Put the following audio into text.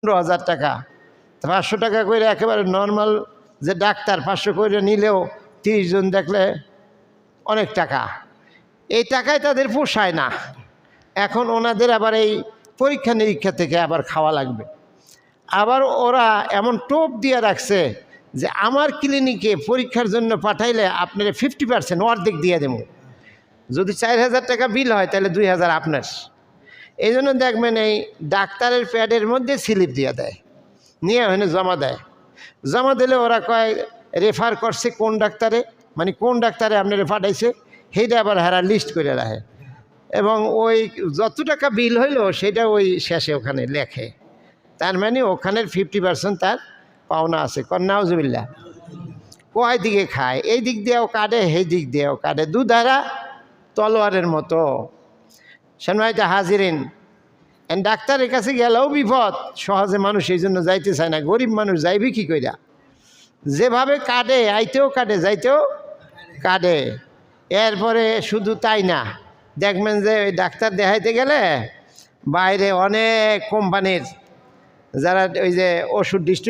15,000 টাকা, 500 টাকা করে একেবারে নর্মাল যে ডাক্তার 500 করে নিলেও 30 জন দেখলে অনেক টাকা। এই টাকায় তাদের পোষায় না। এখন ওনাদের আবার এই পরীক্ষা নিরীক্ষা থেকে আবার খাওয়া লাগবে। আবার ওরা এমন টোপ দিয়ে রাখছে যে আমার ক্লিনিকে পরীক্ষার জন্য পাঠাইলে আপনার 50% অর্ধেক দিয়ে দেবো। যদি 4,000 টাকা বিল হয় তাহলে 2,000 আপনার। এই জন্য দেখবেন এই ডাক্তারের প্যাডের মধ্যে স্লিপ দিয়ে দেয়, নিয়ে ওখানে জমা দেয়। জমা দিলে ওরা কয় রেফার করছে কোন ডাক্তারে, মানে কোন ডাক্তারে আপনারা পাঠাইছে সেইটা আবার হারা লিস্ট করে রাখে, এবং ওই যত টাকা বিল হইলো সেটা ওই শেষে ওখানে লেখে। তার মানে ওখানের 50% তার পাওনা আছে। নাউজুবিল্লাহ। কয় দিকে খায়, এই দিক দিয়েও কাটে, সেই দিক দিয়েও কাটে, দুধারা তলোয়ারের মতো। সম্মানিত হাজিরিন, ডাক্তারের কাছে গেলেও বিপদ, সহজে মানুষ এই জন্য যাইতে চায় না। গরিব মানুষ যাইবে কি কইরা? যেভাবে কাটে, আইতেও কাটে, যাইতেও কাটে। এরপরে শুধু তাই না, দেখবেন যে ওই ডাক্তার দেখাইতে গেলে বাইরে অনেক কোম্পানির যারা ওই যে ওষুধ ডিস্ট্রিবিউট